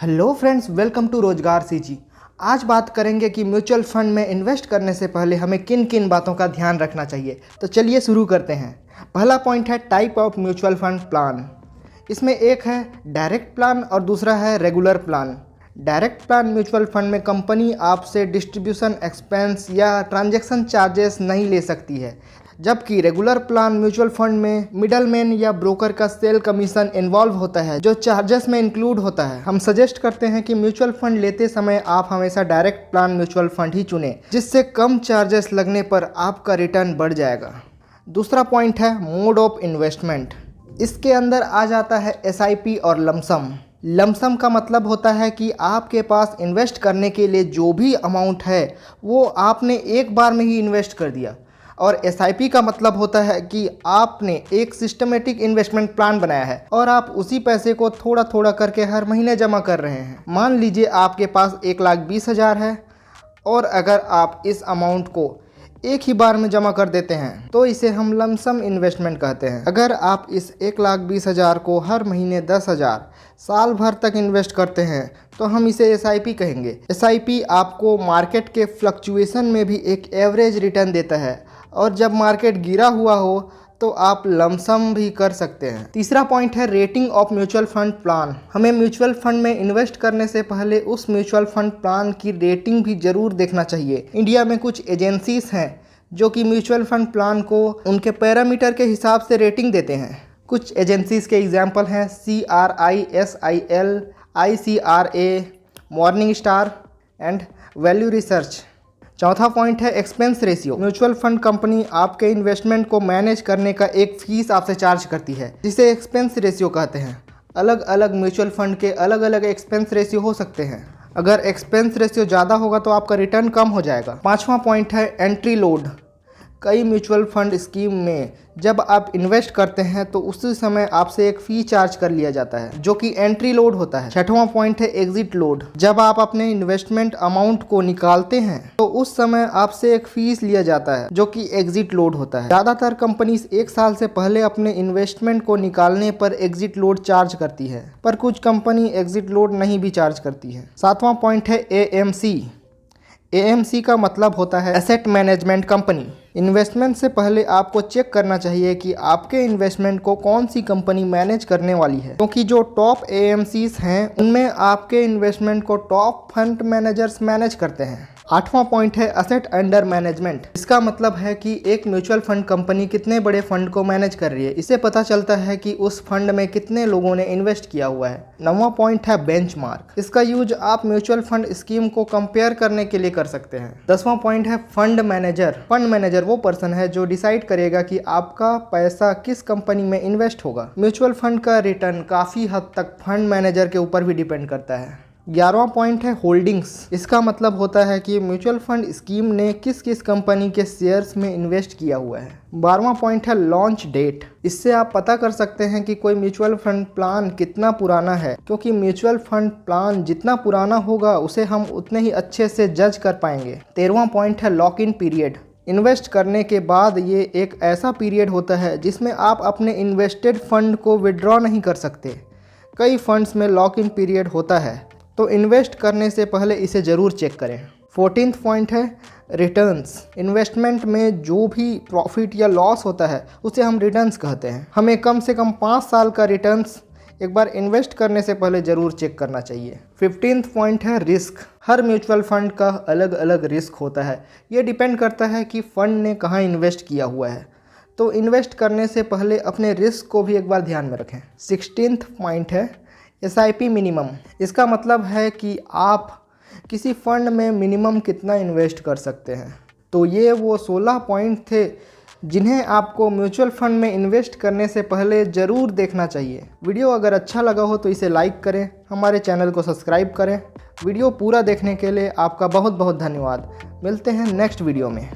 Hello friends, welcome to रोजगार CG. आज बात करेंगे कि म्यूचुअल फंड में इन्वेस्ट करने से पहले हमें किन किन बातों का ध्यान रखना चाहिए। तो चलिए शुरू करते हैं। पहला पॉइंट है type of mutual fund plan. इसमें एक है डायरेक्ट प्लान और दूसरा है regular plan. Direct plan mutual fund में कंपनी आपसे डिस्ट्रीब्यूशन एक्सपेंस या ट्रांजैक्शन चार्जेस नहीं ले सकती है, जबकि रेगुलर प्लान म्यूचुअल फंड में मिडलमैन या ब्रोकर का सेल कमीशन इन्वॉल्व होता है जो चार्जेस में इंक्लूड होता है। हम सजेस्ट करते हैं कि म्यूचुअल फंड लेते समय आप हमेशा डायरेक्ट प्लान म्यूचुअल फंड ही चुनें, जिससे कम चार्जेस लगने पर आपका रिटर्न बढ़ जाएगा। दूसरा पॉइंट है मोड ऑफ इन्वेस्टमेंट। इसके अंदर आ जाता है SIP और लमसम। लमसम का मतलब होता है कि आपके पास इन्वेस्ट करने के लिए जो भी अमाउंट है वो आपने एक बार में ही इन्वेस्ट कर दिया, और SIP का मतलब होता है कि आपने एक सिस्टमेटिक इन्वेस्टमेंट प्लान बनाया है और आप उसी पैसे को थोड़ा थोड़ा करके हर महीने जमा कर रहे हैं। मान लीजिए आपके पास 1,20,000 है और अगर आप इस अमाउंट को एक ही बार में जमा कर देते हैं तो इसे हम लमसम इन्वेस्टमेंट कहते हैं। अगर आप इस 1,20,000 को हर महीने 10,000 साल भर तक इन्वेस्ट करते हैं तो हम इसे SIP कहेंगे। SIP आपको मार्केट के फ्लक्चुएशन में भी एक एवरेज रिटर्न देता है, और जब मार्केट गिरा हुआ हो तो आप लमसम भी कर सकते हैं। तीसरा पॉइंट है rating of mutual fund plan. हमें म्यूचुअल फंड में इन्वेस्ट करने से पहले उस म्यूचुअल फंड प्लान की रेटिंग भी जरूर देखना चाहिए। इंडिया में कुछ एजेंसीज हैं जो कि म्यूचुअल फंड प्लान को उनके पैरामीटर के हिसाब से रेटिंग देते हैं। कुछ एजेंसीज के एग्जाम्पल हैं CRISIL, ICRA, morning star and value research. चौथा पॉइंट है expense ratio. Mutual fund company आपके इन्वेस्टमेंट को मैनेज करने का एक फीस आपसे चार्ज करती है, जिसे एक्सपेंस रेशियो कहते हैं। अलग अलग म्यूचुअल फंड के अलग अलग एक्सपेंस रेशियो हो सकते हैं। अगर एक्सपेंस रेशियो ज़्यादा होगा तो आपका रिटर्न कम हो जाएगा। पांचवा पॉइंट है एंट्री लोड। कई म्यूचुअल फंड स्कीम में जब आप इन्वेस्ट करते हैं तो उसी समय आपसे एक फ़ी चार्ज कर लिया जाता है जो कि एंट्री लोड होता है। छठवां पॉइंट है एग्जिट लोड। जब आप अपने इन्वेस्टमेंट अमाउंट को निकालते हैं तो उस समय आपसे एक फीस लिया जाता है जो कि एग्जिट लोड होता है। ज़्यादातर कंपनीज 1 साल से पहले अपने इन्वेस्टमेंट को निकालने पर एग्जिट लोड चार्ज करती है, पर कुछ कंपनी एग्जिट लोड नहीं भी चार्ज करती है। सातवां पॉइंट है AMC। AMC का मतलब होता है एसेट मैनेजमेंट कंपनी। इन्वेस्टमेंट से पहले आपको चेक करना चाहिए कि आपके इन्वेस्टमेंट को कौन सी कंपनी मैनेज करने वाली है, क्योंकि जो टॉप AMCs हैं उनमें आपके इन्वेस्टमेंट को टॉप फंड मैनेजर्स मैनेज करते हैं। आठवां पॉइंट है असेट अंडर मैनेजमेंट। इसका मतलब है कि एक म्यूचुअल फंड कंपनी कितने बड़े फंड को मैनेज कर रही है। इससे पता चलता है कि उस फंड में कितने लोगों ने इन्वेस्ट किया हुआ है। 9वां पॉइंट है बेंचमार्क। इसका यूज आप म्यूचुअल फंड स्कीम को कंपेयर करने के लिए कर सकते हैं। 10वां पॉइंट है फंड मैनेजर। फंड मैनेजर वो पर्सन है जो डिसाइड करेगा कि आपका पैसा किस कंपनी में इन्वेस्ट होगा। म्यूचुअल फंड का रिटर्न काफ़ी हद तक फंड मैनेजर के ऊपर भी डिपेंड करता है। 11वां पॉइंट है होल्डिंग्स। इसका मतलब होता है कि म्यूचुअल फंड स्कीम ने किस किस कंपनी के शेयर्स में इन्वेस्ट किया हुआ है। 12वां पॉइंट है लॉन्च डेट। इससे आप पता कर सकते हैं कि कोई म्यूचुअल फंड प्लान कितना पुराना है, क्योंकि म्यूचुअल फंड प्लान जितना पुराना होगा उसे हम उतने ही अच्छे से जज कर पाएंगे। 13वां पॉइंट है लॉक इन पीरियड। इन्वेस्ट करने के बाद ये एक ऐसा पीरियड होता है जिसमें आप अपने इन्वेस्टेड फंड को विड्रॉ नहीं कर सकते। कई फंड्स में लॉक इन पीरियड होता है, तो इन्वेस्ट करने से पहले इसे ज़रूर चेक करें। 14th पॉइंट है रिटर्न्स। इन्वेस्टमेंट में जो भी प्रॉफिट या लॉस होता है उसे हम रिटर्न्स कहते हैं। हमें कम से कम 5 साल का रिटर्न्स एक बार इन्वेस्ट करने से पहले ज़रूर चेक करना चाहिए। 15th पॉइंट है रिस्क। हर म्यूचुअल फंड का अलग अलग रिस्क होता है। ये डिपेंड करता है कि फ़ंड ने कहाँ इन्वेस्ट किया हुआ है, तो इन्वेस्ट करने से पहले अपने रिस्क को भी एक बार ध्यान में रखें। 16th पॉइंट है SIP मिनिमम। इसका मतलब है कि आप किसी फंड में मिनिमम कितना इन्वेस्ट कर सकते हैं। तो ये वो 16 पॉइंट थे जिन्हें आपको म्यूचुअल फंड में इन्वेस्ट करने से पहले ज़रूर देखना चाहिए। वीडियो अगर अच्छा लगा हो तो इसे लाइक करें, हमारे चैनल को सब्सक्राइब करें। वीडियो पूरा देखने के लिए आपका बहुत बहुत धन्यवाद। मिलते हैं नेक्स्ट वीडियो में।